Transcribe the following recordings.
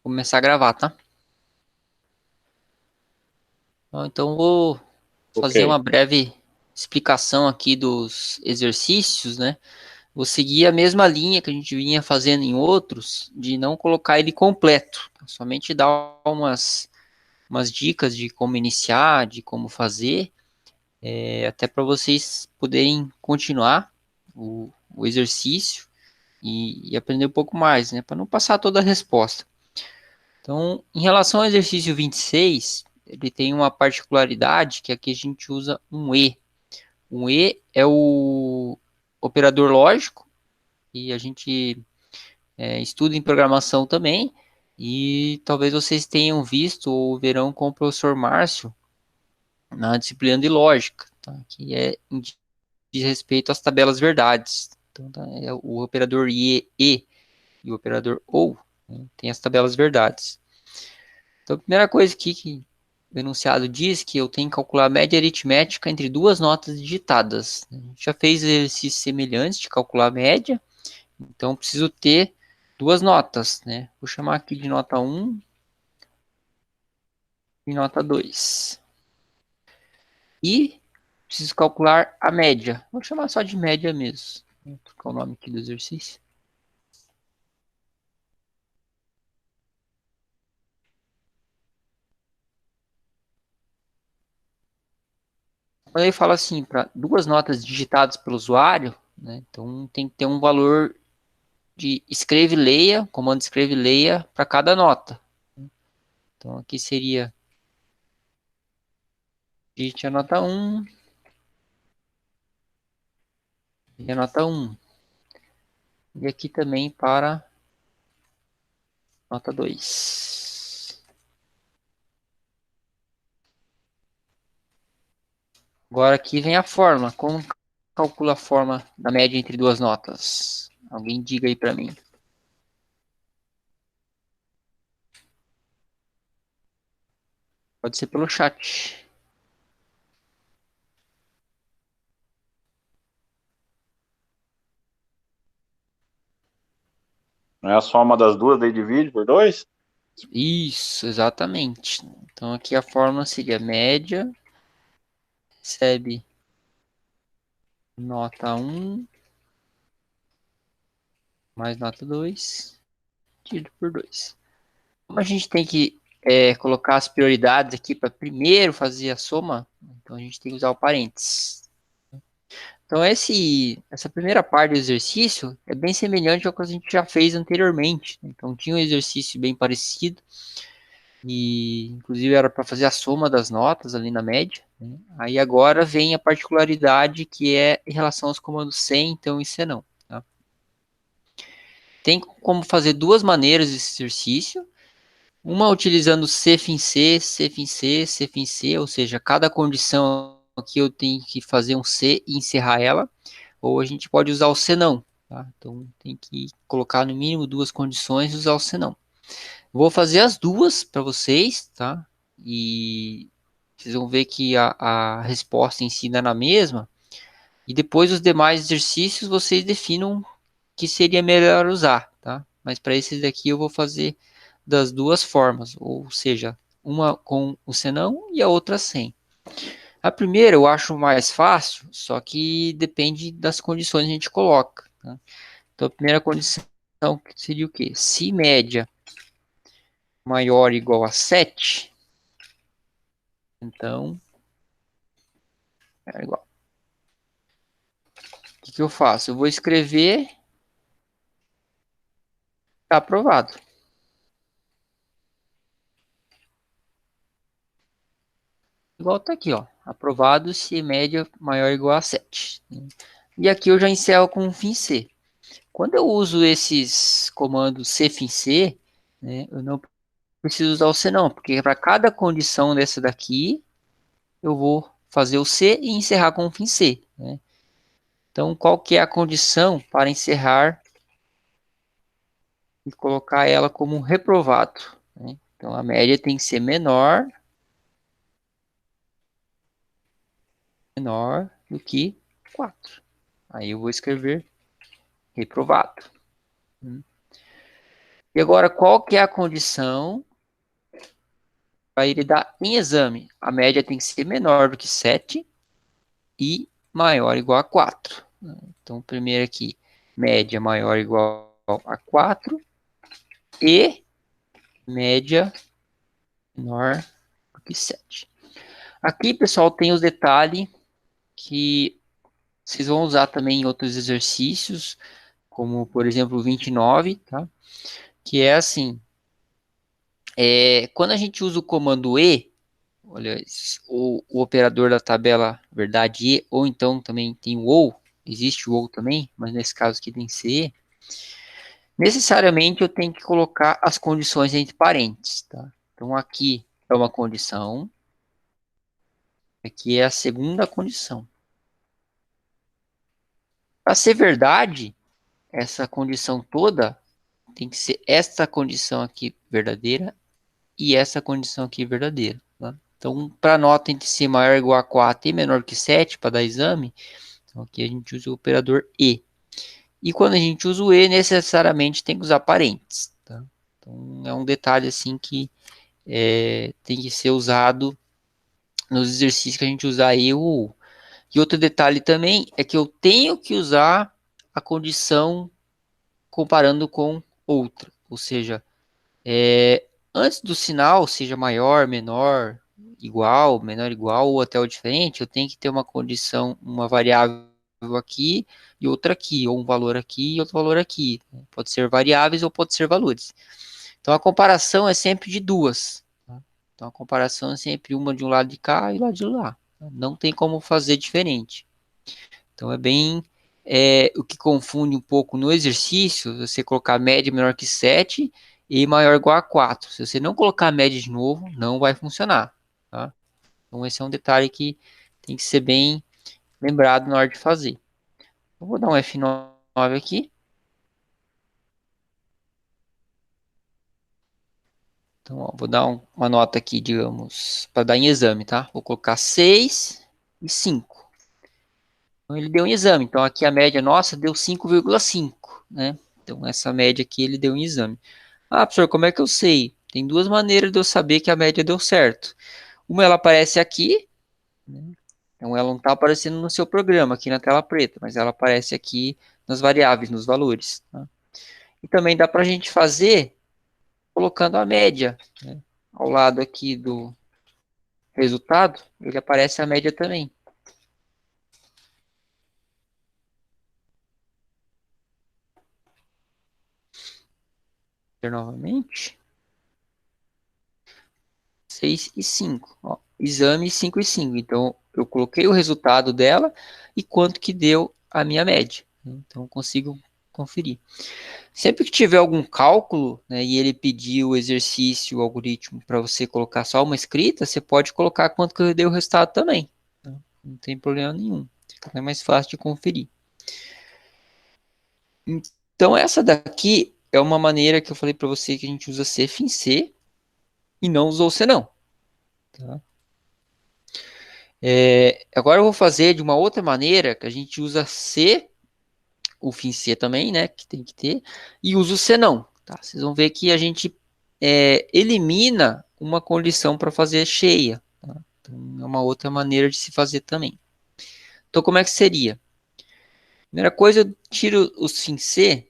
Começar a gravar, tá? Então vou Ok. fazer uma breve explicação aqui dos exercícios, né? Vou seguir a mesma linha que a gente vinha fazendo em outros, de não colocar ele completo, tá? Somente dar umas dicas de como iniciar, de como fazer, até para vocês poderem continuar o exercício e aprender um pouco mais, né? Para não passar toda a resposta. Então, em relação ao exercício 26, ele tem uma particularidade que aqui a gente usa um E. Um E é o operador lógico, e a gente estuda em programação também, e talvez vocês tenham visto ou verão com o professor Márcio na disciplina de lógica, tá? Que diz respeito às tabelas verdades. Então, tá, é o operador e o operador OU, né? Tem as tabelas verdades. Então, a primeira coisa aqui que o enunciado diz que eu tenho que calcular a média aritmética entre duas notas digitadas. A gente já fez exercícios semelhantes de calcular a média, então preciso ter duas notas, né? Vou chamar aqui de nota um e nota 2. E preciso calcular a média. Vou chamar só de média mesmo. Vou trocar o nome aqui do exercício. Quando ele fala assim, para duas notas digitadas pelo usuário, né? Então tem que ter um valor de escreve e leia, comando escreve e leia para cada nota. Então aqui seria digite a nota um e a nota um. E aqui também para nota 2. Agora aqui vem a fórmula. Como calcula a forma da média entre duas notas? Alguém diga aí para mim. Pode ser pelo chat. Não é a soma das duas, daí divide por 2? Isso, exatamente. Então aqui a fórmula seria média recebe nota um mais nota 2 dividido por 2. Como a gente tem que colocar as prioridades aqui para primeiro fazer a soma, então a gente tem que usar o parênteses. Então essa primeira parte do exercício é bem semelhante ao que a gente já fez anteriormente. Então tinha um exercício bem parecido e inclusive era para fazer a soma das notas ali na média, né? Aí agora vem a particularidade que é em relação aos comandos C, então e C não. Tá? Tem como fazer duas maneiras esse exercício. Uma utilizando Cfim C, Cfim C, Cfim C, ou seja, cada condição aqui eu tenho que fazer um C e encerrar ela, ou a gente pode usar o senão, tá? Então tem que colocar no mínimo duas condições e usar o senão. Vou fazer as duas para vocês, tá? E vocês vão ver que a resposta em si dá na mesma, e depois os demais exercícios vocês definam que seria melhor usar, tá? Mas para esses daqui eu vou fazer das duas formas, ou seja, uma com o senão e a outra sem. A primeira eu acho mais fácil, só que depende das condições que a gente coloca. Tá? Então a primeira condição seria o quê? Se média maior ou igual a 7, então é igual. O que eu faço? Eu vou escrever, tá aprovado. Igual tá aqui, ó. Aprovado se média maior ou igual a 7. E aqui eu já encerro com um fim C. Quando eu uso esses comandos cfim C, né, eu não preciso usar o C não, porque para cada condição dessa daqui, eu vou fazer o C e encerrar com o fim C. Né? Então, qual que é a condição para encerrar e colocar ela como um reprovado? Né? Então, a média tem que ser menor do que 4. Aí eu vou escrever reprovado. E agora, qual que é a condição para ele dar em exame? A média tem que ser menor do que 7 e maior ou igual a 4. Então, primeiro aqui, média maior ou igual a 4 e média menor do que 7. Aqui, pessoal, tem os detalhes que vocês vão usar também em outros exercícios, como, por exemplo, o 29, tá? Que é assim, quando a gente usa o comando E, olha, o operador da tabela verdade E, ou então também tem o OU, existe o OU também, mas nesse caso aqui tem que ser E, necessariamente eu tenho que colocar as condições entre parênteses, tá? Então aqui é uma condição, aqui é a segunda condição. Para ser verdade, essa condição toda tem que ser esta condição aqui verdadeira e essa condição aqui verdadeira. Tá? Então, para a nota entre ser maior ou igual a 4 e menor que 7 para dar exame, então aqui a gente usa o operador E. E quando a gente usa o E, necessariamente tem que usar parênteses. Tá? Então, é um detalhe assim que tem que ser usado nos exercícios que a gente usar E ou U. E outro detalhe também é que eu tenho que usar a condição comparando com outra. Ou seja, antes do sinal, seja maior, menor, igual, menor, igual ou até o diferente, eu tenho que ter uma condição, uma variável aqui e outra aqui, ou um valor aqui e outro valor aqui. Pode ser variáveis ou pode ser valores. Então a comparação é sempre de duas. Tá? Então a comparação é sempre uma de um lado de cá e lado de lá. Não tem como fazer diferente. Então é bem o que confunde um pouco no exercício, você colocar média menor que 7 e maior ou igual a 4. Se você não colocar a média de novo, não vai funcionar. Tá? Então esse é um detalhe que tem que ser bem lembrado na hora de fazer. Eu vou dar um F9 aqui. Então, ó, vou dar uma nota aqui, digamos, para dar em exame, tá? Vou colocar 6 e 5. Então, ele deu em exame. Então, aqui a média nossa deu 5,5, né? Então, essa média aqui ele deu em exame. Ah, professor, como é que eu sei? Tem duas maneiras de eu saber que a média deu certo. Uma, ela aparece aqui, né? Então, ela não está aparecendo no seu programa, aqui na tela preta, mas ela aparece aqui nas variáveis, nos valores. Tá? E também dá para a gente fazer colocando a média, né? Ao lado aqui do resultado, ele aparece a média também. Novamente. 6 e 5. Ó, exame 5 e 5. Então, eu coloquei o resultado dela e quanto que deu a minha média. Então, eu consigo conferir. Sempre que tiver algum cálculo, né, e ele pedir o exercício, o algoritmo, para você colocar só uma escrita, você pode colocar quanto que deu o resultado também. Tá? Não tem problema nenhum. Fica mais fácil de conferir. Então, essa daqui é uma maneira que eu falei para você que a gente usa C, FIM, C e não usou C não. Tá? Agora eu vou fazer de uma outra maneira, que a gente usa C, o FIM C também, né, que tem que ter, e usa o C não. Tá? Vocês vão ver que a gente elimina uma condição para fazer cheia. Tá? Então, é uma outra maneira de se fazer também. Então, como é que seria? Primeira coisa, eu tiro os FIM C,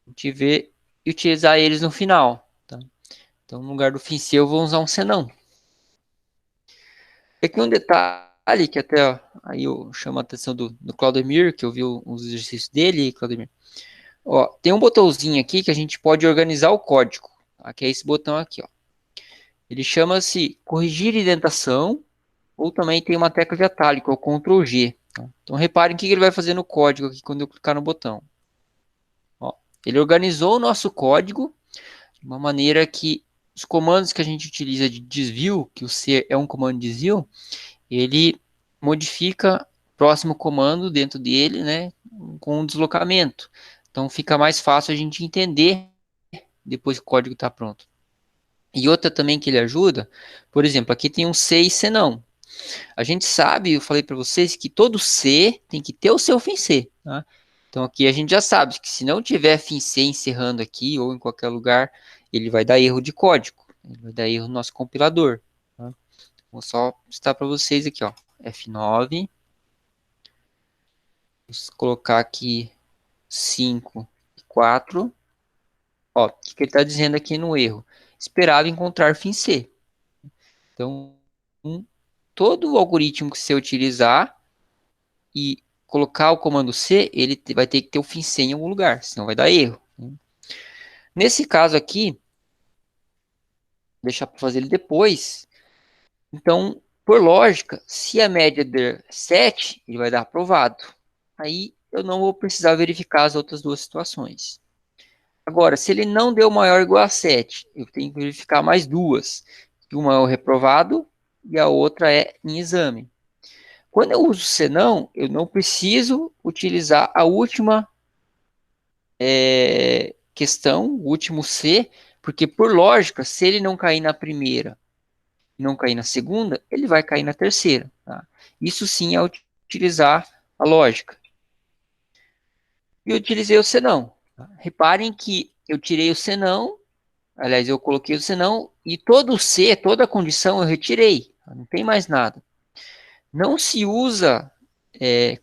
a gente vê e utilizar eles no final. Tá? Então, no lugar do FIM C, eu vou usar um C não. Aqui um detalhe que até ó, aí eu chamo a atenção do Claudemir, que eu vi os exercícios dele, Claudemir. Ó, tem um botãozinho aqui que a gente pode organizar o código. Aqui é esse botão aqui, ó. Ele chama-se corrigir indentação, ou também tem uma tecla de atalho, que é o Ctrl G. Tá? Então reparem o que ele vai fazer no código aqui quando eu clicar no botão. Ó, ele organizou o nosso código de uma maneira que os comandos que a gente utiliza de desvio, que o C é um comando de desvio, ele modifica o próximo comando dentro dele, né, com um deslocamento. Então fica mais fácil a gente entender depois que o código está pronto. E outra também que ele ajuda, por exemplo, aqui tem um C e C não. A gente sabe, eu falei para vocês, que todo C tem que ter o seu fim C. Tá? Então aqui a gente já sabe que se não tiver fim C encerrando aqui ou em qualquer lugar, ele vai dar erro de código. Ele vai dar erro no nosso compilador. Tá? Vou só mostrar para vocês aqui, ó. F9. Vou colocar aqui 5 e 4. Ó, o que ele está dizendo aqui no erro? Esperava encontrar fim C. Então, todo o algoritmo que você utilizar e colocar o comando C, ele vai ter que ter o fim C em algum lugar, senão vai dar erro. Nesse caso aqui, deixar para fazer ele depois. Então, por lógica, se a média der 7, ele vai dar aprovado. Aí eu não vou precisar verificar as outras duas situações. Agora, se ele não deu maior ou igual a 7, eu tenho que verificar mais duas. Uma é o reprovado e a outra é em exame. Quando eu uso senão, eu não preciso utilizar a última questão, o último C, porque por lógica, se ele não cair na primeira e não cair na segunda, ele vai cair na terceira. Tá? Isso sim é utilizar a lógica. E eu utilizei o senão. Tá? Reparem que eu tirei o senão, aliás, eu coloquei o senão, e todo o C, toda a condição eu retirei. Tá? Não tem mais nada. Não se usa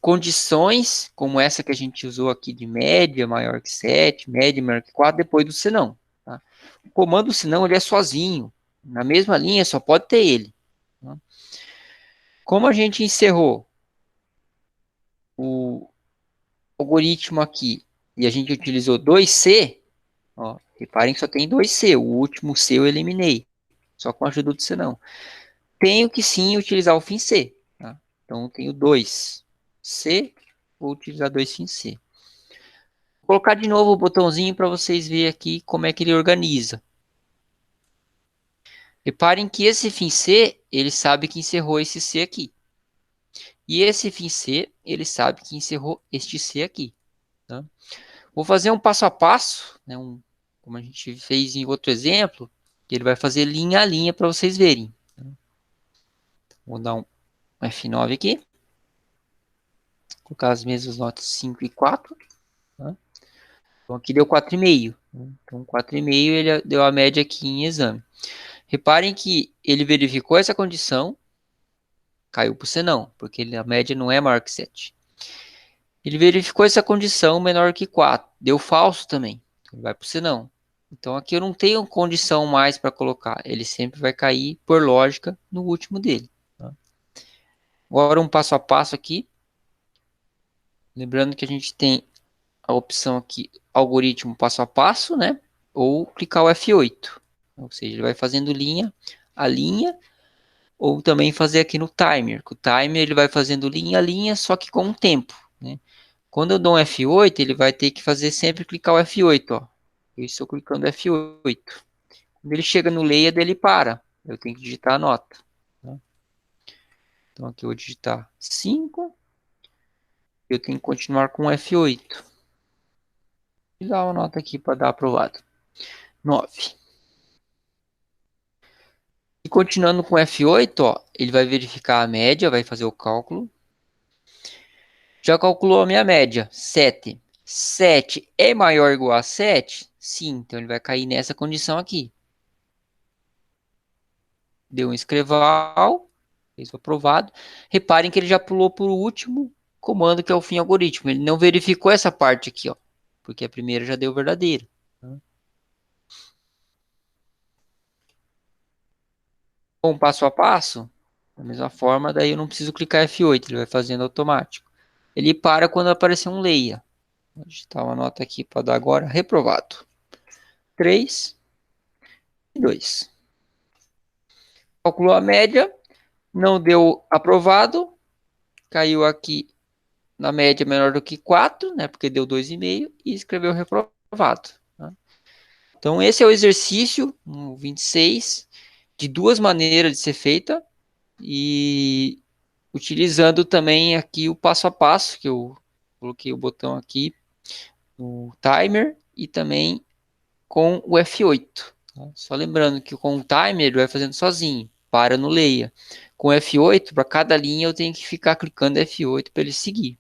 condições como essa que a gente usou aqui de média maior que 7, média maior que 4, depois do senão. Tá? O comando senão ele é sozinho. Na mesma linha só pode ter ele. Tá? Como a gente encerrou o algoritmo aqui e a gente utilizou 2C, ó, reparem que só tem 2C. O último C eu eliminei, só com a ajuda do senão. Tenho que sim utilizar o fim C. Tá? Então eu tenho 2C, vou utilizar 2 fim C. Vou colocar de novo o botãozinho para vocês verem aqui como é que ele organiza. Reparem que esse fim C, ele sabe que encerrou esse C aqui. E esse fim C, ele sabe que encerrou este C aqui. Tá? Vou fazer um passo a passo, né, como a gente fez em outro exemplo, que ele vai fazer linha a linha para vocês verem. Vou dar um F9 aqui. Vou colocar as mesmas notas 5 e 4. Tá? Então aqui deu 4,5. Então 4,5 ele deu a média aqui em exame. Reparem que ele verificou essa condição, caiu para o senão, porque a média não é maior que 7. Ele verificou essa condição menor que 4, deu falso também, então vai para o senão. Então aqui eu não tenho condição mais para colocar, ele sempre vai cair por lógica no último dele. Tá? Agora um passo a passo aqui, lembrando que a gente tem a opção aqui, algoritmo passo a passo, né? Ou clicar o F8, ou seja, ele vai fazendo linha a linha, ou também fazer aqui no timer. Com o timer ele vai fazendo linha a linha, só que com um tempo. Né? Quando eu dou um F8, ele vai ter que fazer sempre clicar o F8. Ó. Eu estou clicando F8. Quando ele chega no layer, ele para. Eu tenho que digitar a nota. Tá? Então aqui eu vou digitar 5. Eu tenho que continuar com F8. E dar uma nota aqui para dar aprovado. 9. E continuando com F8, ó, ele vai verificar a média, vai fazer o cálculo. Já calculou a minha média, 7. 7 é maior ou igual a 7? Sim, então ele vai cair nessa condição aqui. Deu um escreval, fez o aprovado. Reparem que ele já pulou para o último comando, que é o fim algoritmo. Ele não verificou essa parte aqui, ó, porque a primeira já deu verdadeiro. Bom, passo a passo, da mesma forma, daí eu não preciso clicar F8, ele vai fazendo automático. Ele para quando aparecer um leia. Vou digitar uma nota aqui para dar agora, reprovado. 3 e 2. Calculou a média, não deu aprovado, caiu aqui na média menor do que 4, né, porque deu 2,5 e escreveu reprovado. Tá? Então esse é o exercício, o 26, de duas maneiras de ser feita e utilizando também aqui o passo a passo, que eu coloquei o botão aqui, o timer e também com o F8. Tá? Só lembrando que com o timer ele vai fazendo sozinho, para no leia. Com F8, para cada linha eu tenho que ficar clicando F8 para ele seguir.